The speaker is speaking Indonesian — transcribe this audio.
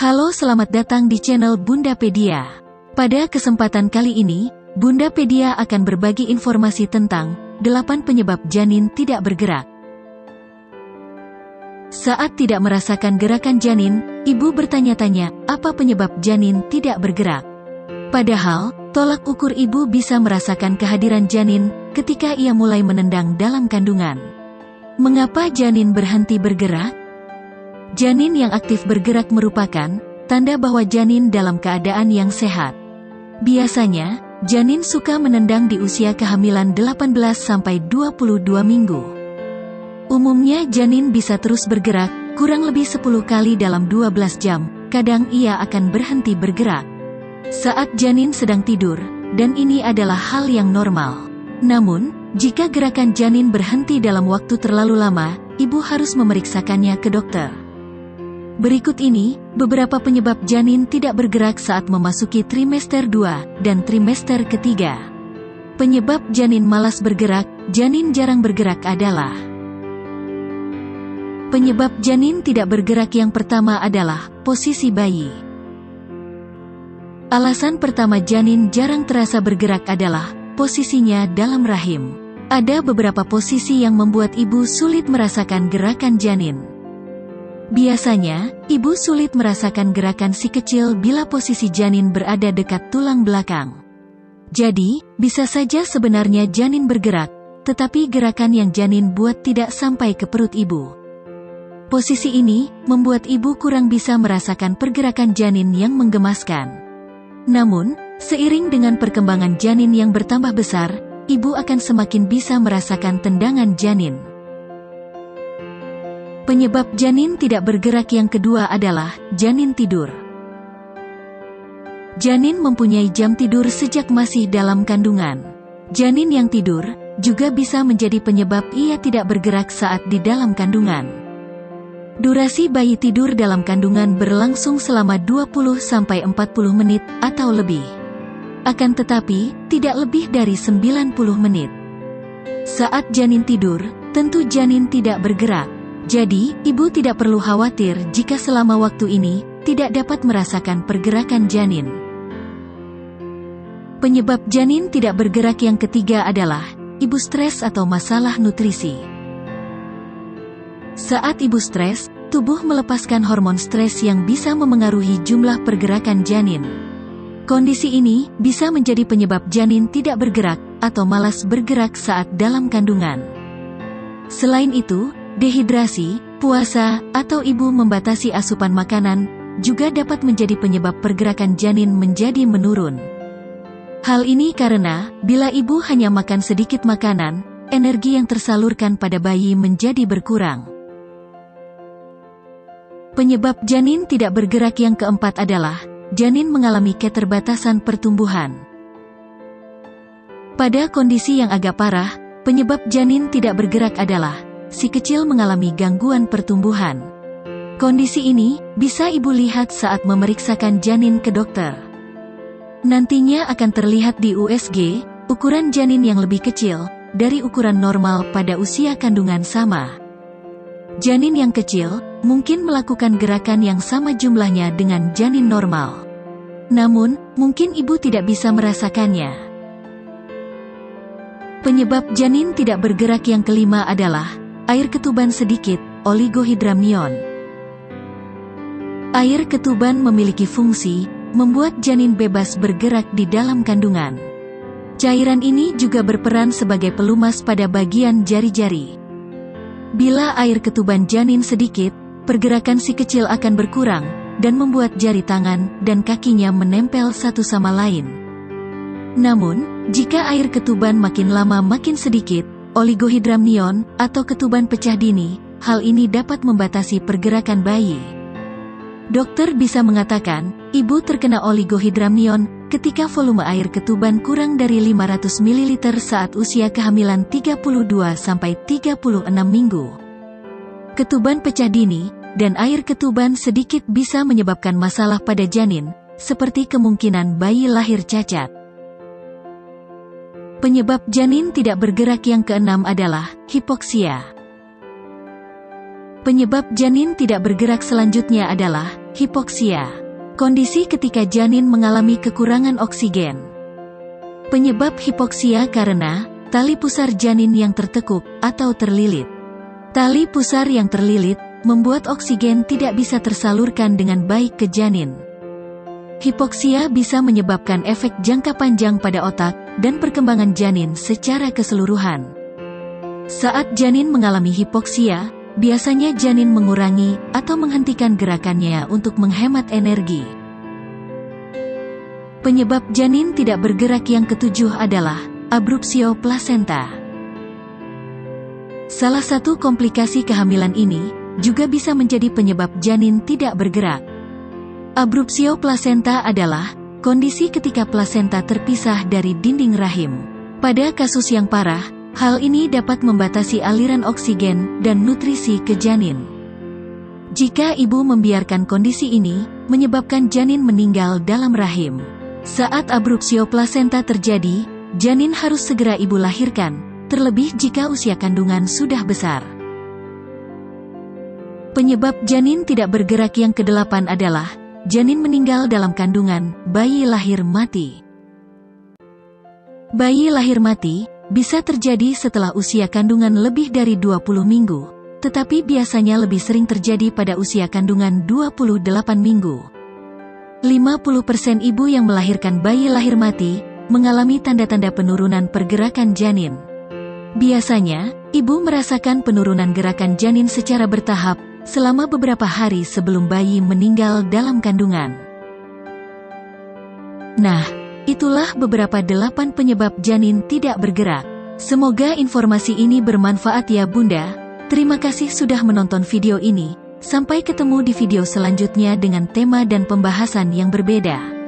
Halo, selamat datang di channel Bundapedia. Pada kesempatan kali ini, Bundapedia akan berbagi informasi tentang 8 penyebab janin tidak bergerak. Saat tidak merasakan gerakan janin, ibu bertanya-tanya, apa penyebab janin tidak bergerak? Padahal, tolak ukur ibu bisa merasakan kehadiran janin ketika ia mulai menendang dalam kandungan. Mengapa janin berhenti bergerak? Janin yang aktif bergerak merupakan tanda bahwa janin dalam keadaan yang sehat. Biasanya, janin suka menendang di usia kehamilan 18-22 minggu. Umumnya janin bisa terus bergerak, kurang lebih 10 kali dalam 12 jam, kadang ia akan berhenti bergerak saat janin sedang tidur, dan ini adalah hal yang normal. Namun, jika gerakan janin berhenti dalam waktu terlalu lama, ibu harus memeriksakannya ke dokter. Berikut ini, beberapa penyebab janin tidak bergerak saat memasuki trimester 2 dan trimester ketiga. Penyebab janin malas bergerak, janin jarang bergerak adalah. Penyebab janin tidak bergerak yang pertama adalah posisi bayi. Alasan pertama janin jarang terasa bergerak adalah posisinya dalam rahim. Ada beberapa posisi yang membuat ibu sulit merasakan gerakan janin. Biasanya, ibu sulit merasakan gerakan si kecil bila posisi janin berada dekat tulang belakang. Jadi, bisa saja sebenarnya janin bergerak, tetapi gerakan yang janin buat tidak sampai ke perut ibu. Posisi ini membuat ibu kurang bisa merasakan pergerakan janin yang menggemaskan. Namun, seiring dengan perkembangan janin yang bertambah besar, ibu akan semakin bisa merasakan tendangan janin. Penyebab janin tidak bergerak yang kedua adalah janin tidur. Janin mempunyai jam tidur sejak masih dalam kandungan. Janin yang tidur juga bisa menjadi penyebab ia tidak bergerak saat di dalam kandungan. Durasi bayi tidur dalam kandungan berlangsung selama 20-40 menit atau lebih. Akan tetapi, tidak lebih dari 90 menit. Saat janin tidur, tentu janin tidak bergerak. Jadi, ibu tidak perlu khawatir jika selama waktu ini tidak dapat merasakan pergerakan janin. Penyebab janin tidak bergerak yang ketiga adalah ibu stres atau masalah nutrisi. Saat ibu stres, tubuh melepaskan hormon stres yang bisa memengaruhi jumlah pergerakan janin. Kondisi ini bisa menjadi penyebab janin tidak bergerak atau malas bergerak saat dalam kandungan. Selain itu, dehidrasi, puasa, atau ibu membatasi asupan makanan juga dapat menjadi penyebab pergerakan janin menjadi menurun. Hal ini karena bila ibu hanya makan sedikit makanan, energi yang tersalurkan pada bayi menjadi berkurang. Penyebab janin tidak bergerak yang keempat adalah janin mengalami keterbatasan pertumbuhan. Pada kondisi yang agak parah, penyebab janin tidak bergerak adalah si kecil mengalami gangguan pertumbuhan. Kondisi ini bisa ibu lihat saat memeriksakan janin ke dokter. Nantinya akan terlihat di USG, ukuran janin yang lebih kecil dari ukuran normal pada usia kandungan sama. Janin yang kecil mungkin melakukan gerakan yang sama jumlahnya dengan janin normal. Namun, mungkin ibu tidak bisa merasakannya. Penyebab janin tidak bergerak yang kelima adalah air ketuban sedikit, oligohidramnion. Air ketuban memiliki fungsi membuat janin bebas bergerak di dalam kandungan. Cairan ini juga berperan sebagai pelumas pada bagian jari-jari. Bila air ketuban janin sedikit, pergerakan si kecil akan berkurang, dan membuat jari tangan dan kakinya menempel satu sama lain. Namun, jika air ketuban makin lama makin sedikit, oligohidramnion, atau ketuban pecah dini, hal ini dapat membatasi pergerakan bayi. Dokter bisa mengatakan, ibu terkena oligohidramnion ketika volume air ketuban kurang dari 500 ml saat usia kehamilan 32-36 minggu. Ketuban pecah dini dan air ketuban sedikit bisa menyebabkan masalah pada janin, seperti kemungkinan bayi lahir cacat. Penyebab janin tidak bergerak yang keenam adalah hipoksia. Penyebab janin tidak bergerak selanjutnya adalah Hipoksia. Kondisi ketika janin mengalami kekurangan oksigen. Penyebab hipoksia karena tali pusar janin yang tertekuk atau terlilit. Tali pusar yang terlilit membuat oksigen tidak bisa tersalurkan dengan baik ke janin. Hipoksia bisa menyebabkan efek jangka panjang pada otak dan perkembangan janin secara keseluruhan. Saat janin mengalami hipoksia, biasanya janin mengurangi atau menghentikan gerakannya untuk menghemat energi. Penyebab janin tidak bergerak yang ketujuh adalah abrupsio plasenta. Salah satu komplikasi kehamilan ini juga bisa menjadi penyebab janin tidak bergerak. Abrupsio plasenta adalah kondisi ketika plasenta terpisah dari dinding rahim. Pada kasus yang parah, hal ini dapat membatasi aliran oksigen dan nutrisi ke janin. Jika ibu membiarkan kondisi ini, menyebabkan janin meninggal dalam rahim. Saat abrupsio plasenta terjadi, janin harus segera ibu lahirkan, terlebih jika usia kandungan sudah besar. Penyebab janin tidak bergerak yang kedelapan adalah janin meninggal dalam kandungan, bayi lahir mati. Bayi lahir mati bisa terjadi setelah usia kandungan lebih dari 20 minggu, tetapi biasanya lebih sering terjadi pada usia kandungan 28 minggu. 50% ibu yang melahirkan bayi lahir mati mengalami tanda-tanda penurunan pergerakan janin. Biasanya, ibu merasakan penurunan gerakan janin secara bertahap selama beberapa hari sebelum bayi meninggal dalam kandungan. Nah, itulah beberapa 8 penyebab janin tidak bergerak. Semoga informasi ini bermanfaat ya Bunda. Terima kasih sudah menonton video ini. Sampai ketemu di video selanjutnya dengan tema dan pembahasan yang berbeda.